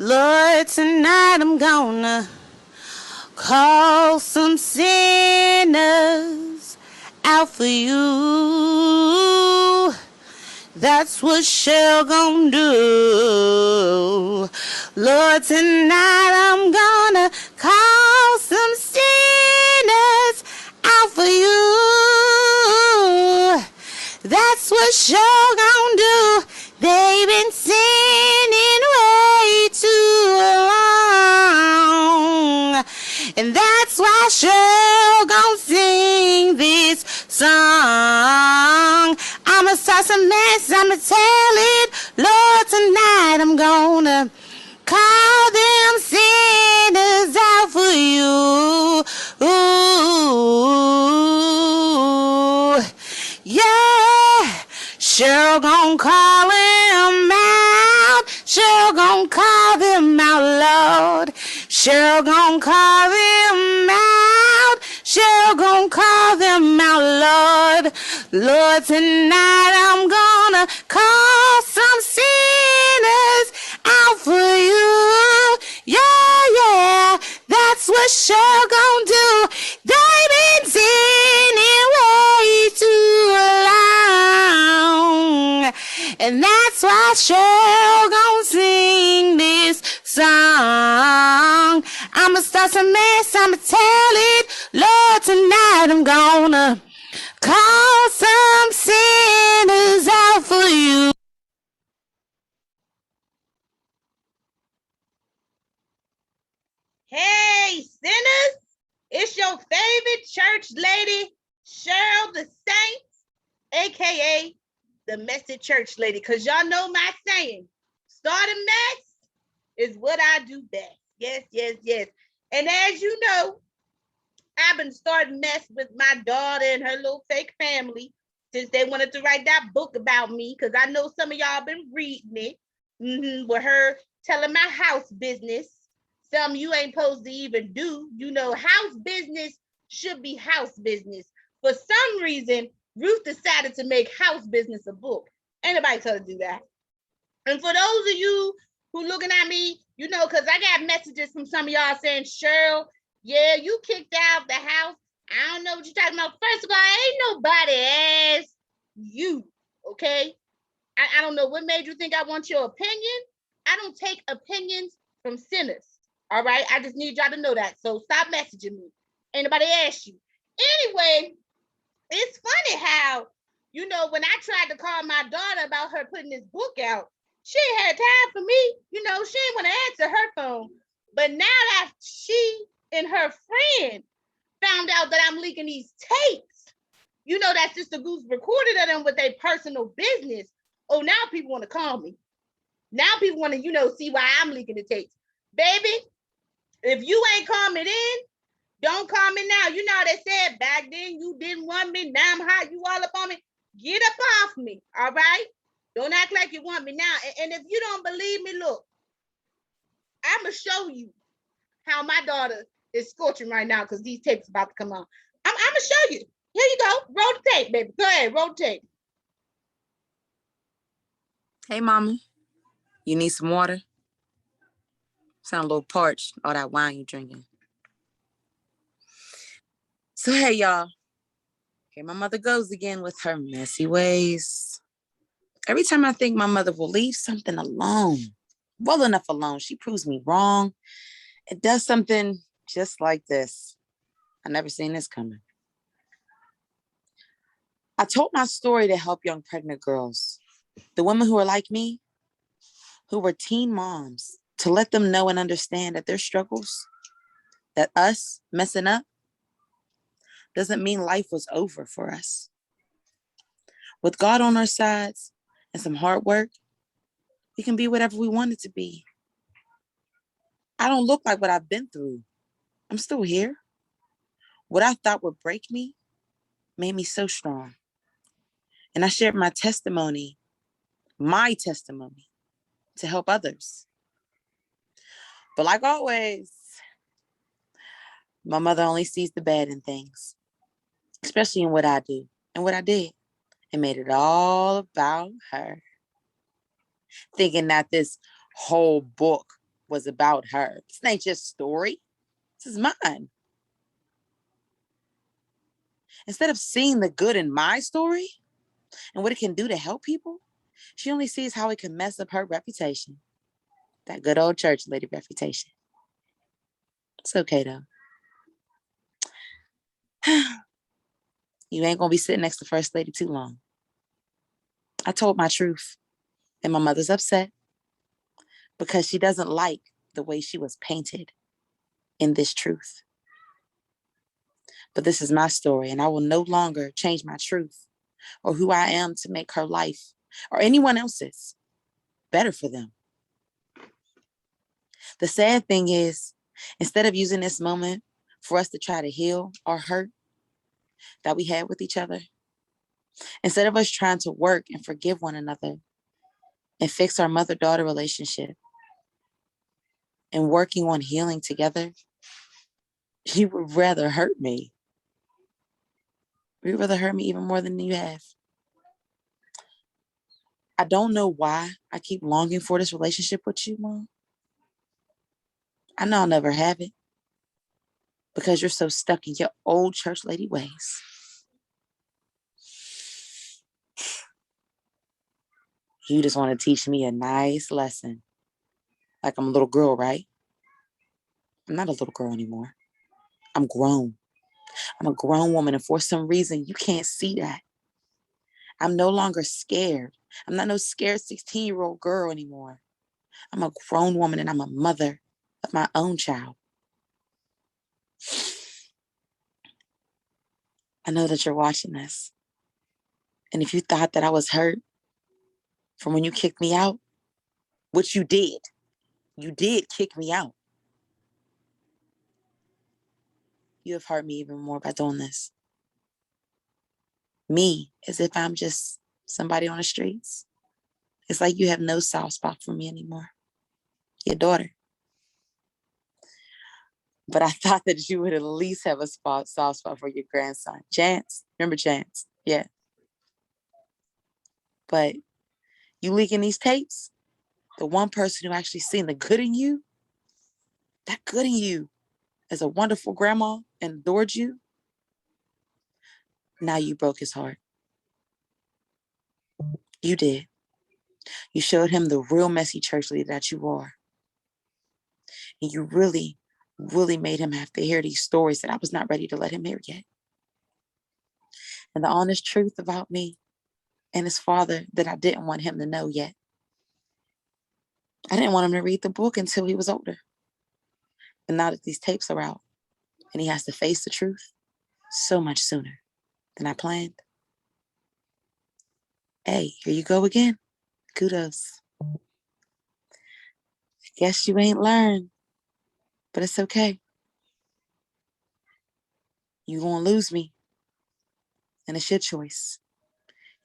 Lord, tonight I'm gonna call some sinners out for you. That's what Cheryl gonna do. Lord, tonight I'm gonna call some sinners out for you. That's what Cheryl gonna do. They've been sinning way too long. And that's why Cheryl gonna sing this song. I'ma start some mess, I'ma tell it. Lord, tonight I'm gonna call them sinners out for you. Ooh, yeah. Cheryl gon' call him out. Cheryl gon' call them out, Lord. Cheryl gon' call them out. Cheryl gon' call them out, Lord. Lord, tonight I'm gonna call some sinners out for you. Yeah, yeah, that's what Cheryl gon' do. They been sinning way too long. And that's why Cheryl gon' sing this song. I'ma start some mess, I'ma tell it. Lord, tonight I'm gonna call some sinners out for you. Hey, sinners, it's your favorite church lady, Cheryl the Saints, aka the messy church lady. Because y'all know my saying, start a mess is what I do best. Yes, yes, yes. And as you know, I've been starting mess with my daughter and her little fake family since they wanted to write that book about me. Because I know some of y'all been reading it with her telling my house business. Some you ain't supposed to even do. You know, house business should be house business. For some reason, Ruth decided to make house business a book. Ain't nobody told her to do that. And for those of you who looking at me, you know, because I got messages from some of y'all saying, Cheryl, yeah, you kicked out the house. I don't know what you're talking about. First of all, ain't nobody asked you, okay? I don't know what made you think I want your opinion. I don't take opinions from sinners, all right? I just need y'all to know that. So stop messaging me. Ain't nobody asked you. Anyway, it's funny how, you know, when I tried to call my daughter about her putting this book out, she ain't had time for me. You know, she didn't want to answer her phone. But now that she and her friend found out that I'm leaking these tapes, you know, that Sister Goose recorded of them with their personal business. Oh, now people want to call me. Now people want to, you know, see why I'm leaking the tapes. Baby, if you ain't coming in, don't call me now. You know they said back then you didn't want me. Now I'm hot. You all up on me. Get up off me. All right? Don't act like you want me now. And if you don't believe me, look, I'm going to show you how my daughter is scorching right now because these tapes about to come on. I'm going to show you. Here you go. Roll the tape, baby. Go ahead. Roll the tape. Hey, mama. You need some water? Sound a little parched, all that wine you drinking. So, hey, y'all. Here my mother goes again with her messy ways. Every time I think my mother will leave something alone, well enough alone, she proves me wrong. It does something just like this. I never seen this coming. I told my story to help young pregnant girls, the women who are like me, who were teen moms, to let them know and understand that their struggles, that us messing up, doesn't mean life was over for us. With God on our sides and some hard work, we can be whatever we want it to be. I don't look like what I've been through. I'm still here. What I thought would break me made me so strong. And I shared my testimony, to help others. But like always, my mother only sees the bad in things, especially in what I do and what I did, and made it all about her. Thinking that this whole book was about her. This ain't just story. This is mine. Instead of seeing the good in my story and what it can do to help people, she only sees how it can mess up her reputation. That good old church lady reputation. It's okay though. You ain't gonna be sitting next to First Lady too long. I told my truth, and my mother's upset because she doesn't like the way she was painted in this truth. But this is my story, and I will no longer change my truth or who I am to make her life or anyone else's better for them. The sad thing is, instead of using this moment for us to try to heal our hurt that we had with each other, instead of us trying to work and forgive one another and fix our mother-daughter relationship and working on healing together, you would rather hurt me. You'd rather hurt me even more than you have. I don't know why I keep longing for this relationship with you, Mom. I know I'll never have it because you're so stuck in your old church lady ways. You just want to teach me a nice lesson. Like I'm a little girl, right? I'm not a little girl anymore. I'm grown. I'm a grown woman, and for some reason, you can't see that. I'm no longer scared. I'm not no scared 16-year-old girl anymore. I'm a grown woman, and I'm a mother of my own child. I know that you're watching this. And if you thought that I was hurt from when you kicked me out, which you did kick me out, you have hurt me even more by doing this. Me, as if I'm just somebody on the streets. It's like you have no soft spot for me anymore. Your daughter. But I thought that you would at least have a soft spot for your grandson. Chance. Remember Chance? Yeah. But you leaking these tapes, the one person who actually seen the good in you, that good in you as a wonderful grandma and adored you, now you broke his heart. You did. You showed him the real messy church leader that you are. And you really, really made him have to hear these stories that I was not ready to let him hear yet. And the honest truth about me and his father that I didn't want him to know yet. I didn't want him to read the book until he was older. And now that these tapes are out and he has to face the truth so much sooner than I planned. Hey, here you go again. Kudos. I guess you ain't learned, but it's okay. You gonna lose me, and it's your choice.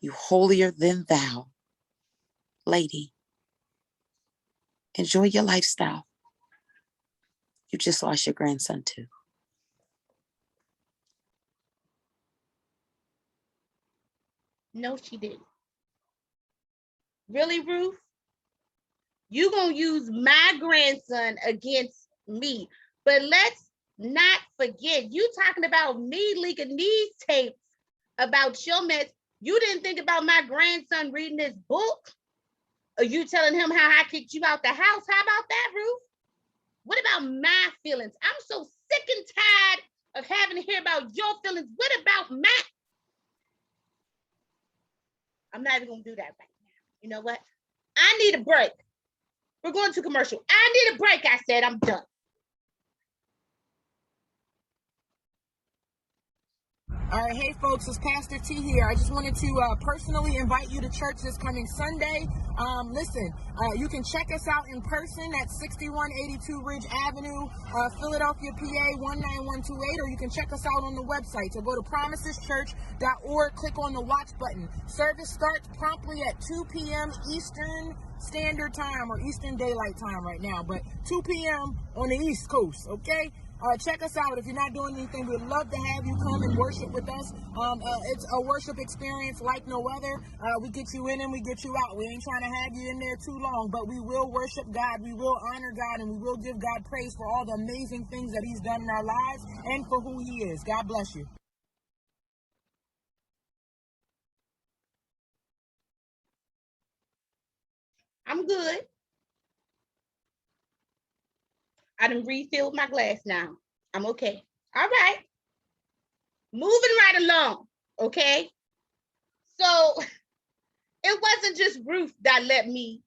You holier than thou, lady. Enjoy your lifestyle. You just lost your grandson too. No, she didn't. Really, Ruth? You gonna use my grandson against me. But let's not forget, you talking about me leaking these tapes about your mess. You didn't think about my grandson reading this book? Or you telling him how I kicked you out the house? How about that, Ruth? What about my feelings? I'm so sick and tired of having to hear about your feelings. What about my? I'm not even gonna do that right now. You know what? I need a break. We're going to commercial. I need a break. I said I'm done. All right, hey folks, it's Pastor T here. I just wanted to personally invite you to church this coming Sunday. Listen, you can check us out in person at 6182 Ridge Avenue, Philadelphia, PA 19128, or you can check us out on the website. So go to promiseschurch.org, click on the watch button. Service starts promptly at 2 p.m. Eastern Standard Time, or Eastern Daylight Time right now, but 2 p.m. on the East Coast, okay? check us out. If you're not doing anything, we'd love to have you come and worship with us. It's a worship experience like no other. We get you in and we get you out. We ain't trying to have you in there too long, but we will worship God. We will honor God, and we will give God praise for all the amazing things that he's done in our lives and for who he is. God bless you. I'm good. I done refilled my glass now. I'm okay. All right. Moving right along. Okay. So it wasn't just Ruth that let me,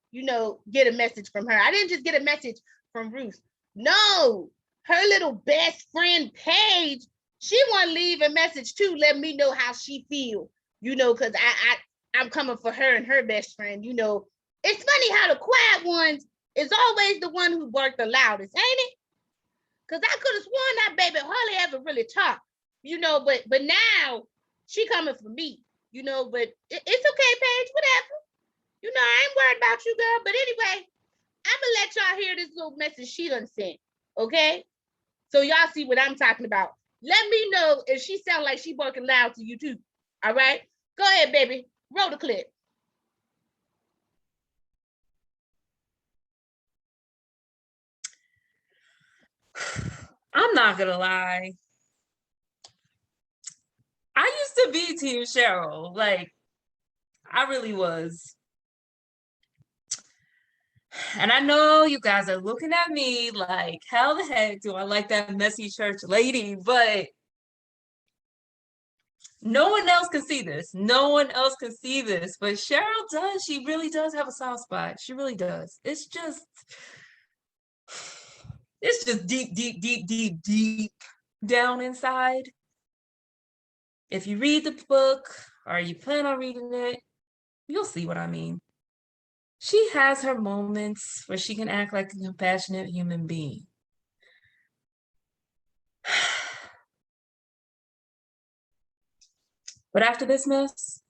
get a message from her. I didn't just get a message from Ruth. No, her little best friend Paige, she want to leave a message too. Let me know how she feel, because I'm coming for her and her best friend. It's funny how the quiet ones is always the one who bark the loudest, ain't it? Because I could have sworn that baby hardly ever really talked, but now she coming for me, but it's okay, Paige, whatever. I ain't worried about you, girl. But anyway, I'm going to let y'all hear this little message she done sent, okay? So y'all see what I'm talking about. Let me know if she sound like she barking loud to you too, all right? Go ahead, baby. Roll the clip. I'm not gonna lie. I used to be Team Cheryl. Like, I really was. And I know you guys are looking at me like, how the heck do I like that messy church lady? But no one else can see this. No one else can see this. But Cheryl does. She really does have a soft spot. She really does. It's just deep, deep, deep, deep, deep down inside. If you read the book or you plan on reading it, you'll see what I mean. She has her moments where she can act like a compassionate human being. But after this mess,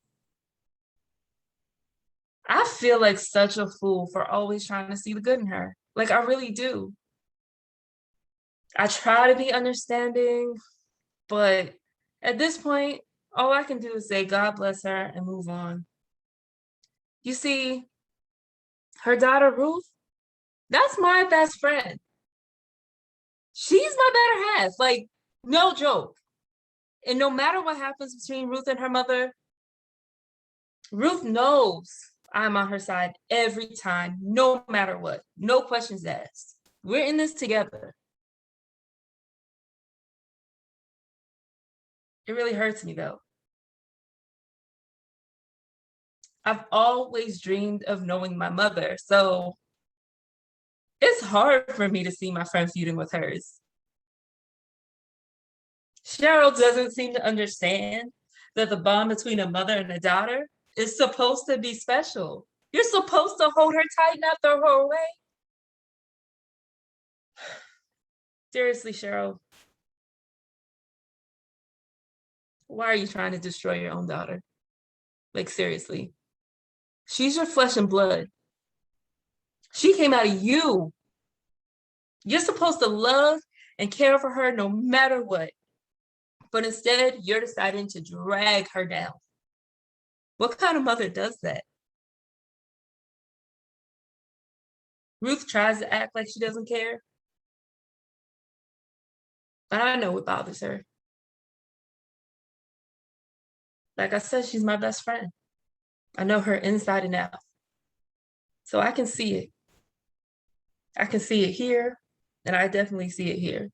I feel like such a fool for always trying to see the good in her. Like, I really do. I try to be understanding, but at this point, all I can do is say, God bless her and move on. You see, her daughter, Ruth, that's my best friend. She's my better half, like, no joke. And no matter what happens between Ruth and her mother, Ruth knows I'm on her side every time, no matter what. No questions asked. We're in this together. It really hurts me, though. I've always dreamed of knowing my mother, so it's hard for me to see my friend feuding with hers. Cheryl doesn't seem to understand that the bond between a mother and a daughter is supposed to be special. You're supposed to hold her tight, not throw her away. Seriously, Cheryl, why are you trying to destroy your own daughter? Like, seriously. She's your flesh and blood. She came out of you. You're supposed to love and care for her no matter what. But instead, you're deciding to drag her down. What kind of mother does that? Ruth tries to act like she doesn't care, but I know what bothers her. Like I said, she's my best friend. I know her inside and out. So I can see it. I can see it here, and I definitely see it here.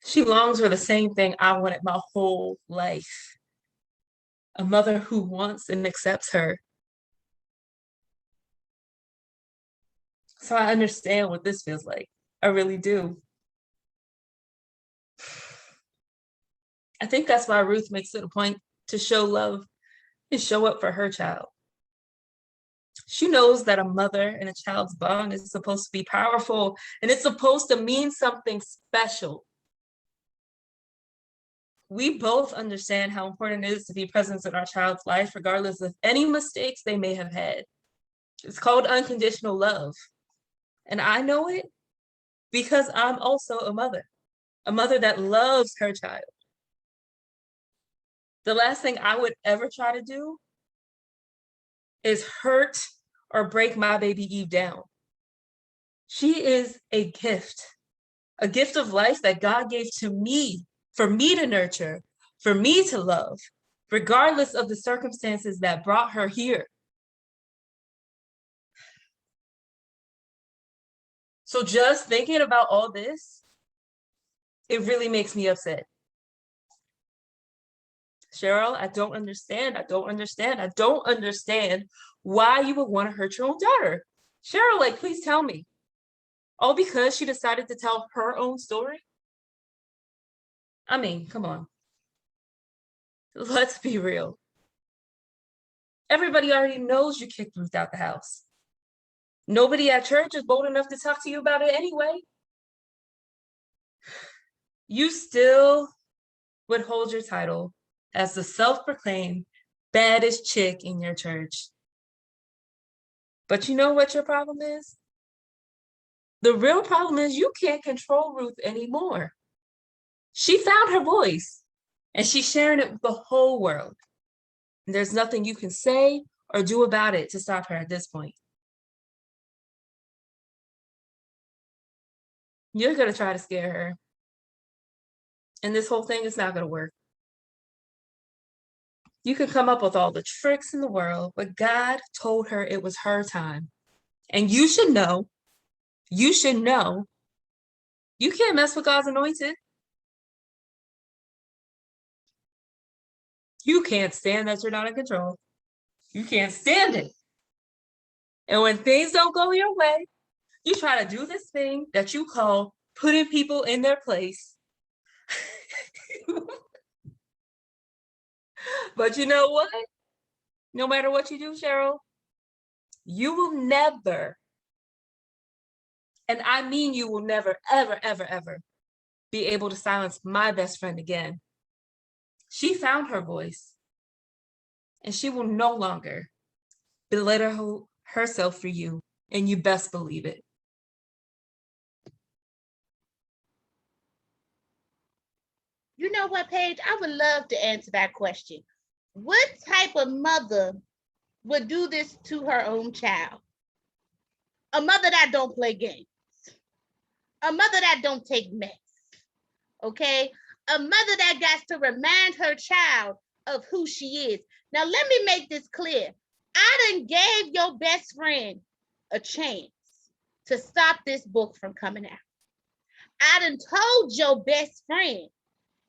She longs for the same thing I wanted my whole life. A mother who wants and accepts her. So I understand what this feels like. I really do. I think that's why Ruth makes it a point to show love and show up for her child. She knows that a mother and a child's bond is supposed to be powerful and it's supposed to mean something special. We both understand how important it is to be present in our child's life, regardless of any mistakes they may have had. It's called unconditional love. And I know it because I'm also a mother that loves her child. The last thing I would ever try to do is hurt or break my baby Eve down. She is a gift of life that God gave to me, for me to nurture, for me to love, regardless of the circumstances that brought her here. So just thinking about all this, it really makes me upset. Cheryl, I don't understand why you would want to hurt your own daughter. Cheryl, like, please tell me. All because she decided to tell her own story? I mean, come on. Let's be real. Everybody already knows you kicked Ruth out the house. Nobody at church is bold enough to talk to you about it anyway. You still would hold your title as the self-proclaimed baddest chick in your church. But you know what your problem is? The real problem is you can't control Ruth anymore. She found her voice and she's sharing it with the whole world. And there's nothing you can say or do about it to stop her at this point. You're going to try to scare her. And this whole thing is not going to work. You can come up with all the tricks in the world, but God told her it was her time. And you should know, you can't mess with God's anointed. You can't stand that you're not in control. You can't stand it. And when things don't go your way, you try to do this thing that you call putting people in their place. But you know what? No matter what you do, Cheryl, you will never, and I mean you will never, ever, ever, ever be able to silence my best friend again. She found her voice, and she will no longer belittle herself for you, and you best believe it. You know what, Paige? I would love to answer that question. What type of mother would do this to her own child? A mother that don't play games. A mother that don't take mess. Okay? A mother that got to remind her child of who she is. Now, let me make this clear. I done gave your best friend a chance to stop this book from coming out. I done told your best friend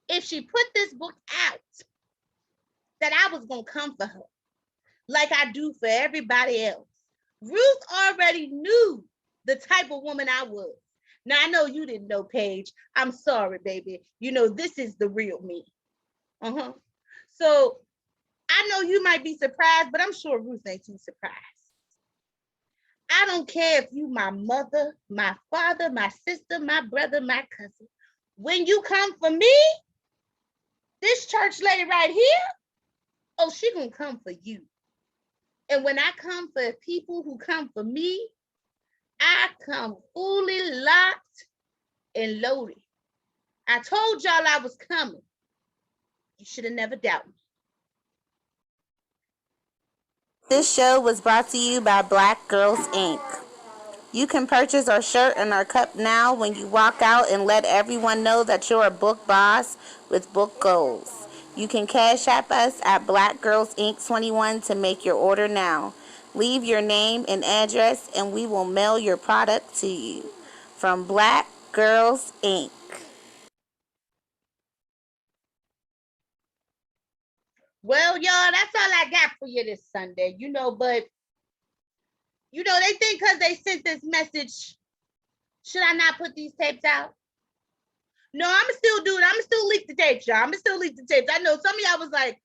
if she put this book out that I was going to come for her like I do for everybody else. Ruth already knew the type of woman I was. Now, I know you didn't know, Paige. I'm sorry, baby. You know, this is the real me. So I know you might be surprised, but I'm sure Ruth ain't too surprised. I don't care if you my mother, my father, my sister, my brother, my cousin. When you come for me, this church lady right here, oh, she gonna come for you. And when I come for people who come for me, I come fully locked and loaded. I told y'all I was coming. You should have never doubted me. This show was brought to you by Black Girls Inc. You can purchase our shirt and our cup now when you walk out and let everyone know that you're a book boss with book goals. You can cash app us at Black Girls Inc. 21 to make your order now. Leave your name and address and we will mail your product to you. From Black Girls Inc. Well, y'all, that's all I got for you this Sunday. But they think because they sent this message, should I not put these tapes out? No, I'ma still do it. I'ma still leak the tapes, y'all. I'ma still leak the tapes. I know some of y'all was like,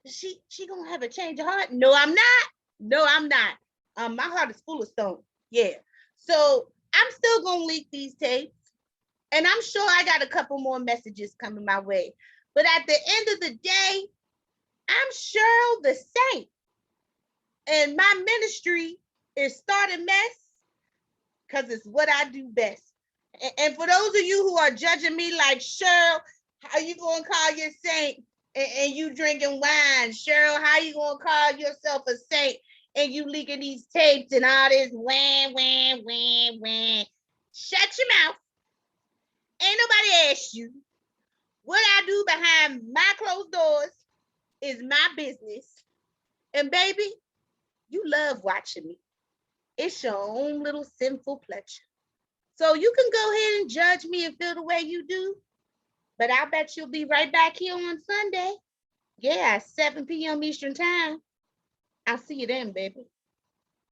she gonna have a change of heart? No, I'm not. My heart is full of stone. Yeah. So I'm still gonna leak these tapes. And I'm sure I got a couple more messages coming my way. But at the end of the day, I'm Cheryl the Saint. And my ministry is starting mess because it's what I do best. And for those of you who are judging me like, Cheryl, how you gonna call your saint and you drinking wine? Cheryl, how you gonna call yourself a saint and you leaking these tapes and all this wham, wham, wham, wham? Shut your mouth. Ain't nobody asked you. What I do behind my closed doors is my business. And baby, you love watching me. It's your own little sinful pleasure. So you can go ahead and judge me and feel the way you do, but I bet you'll be right back here on Sunday. Yeah, 7 p.m. Eastern time. I'll see you then, baby.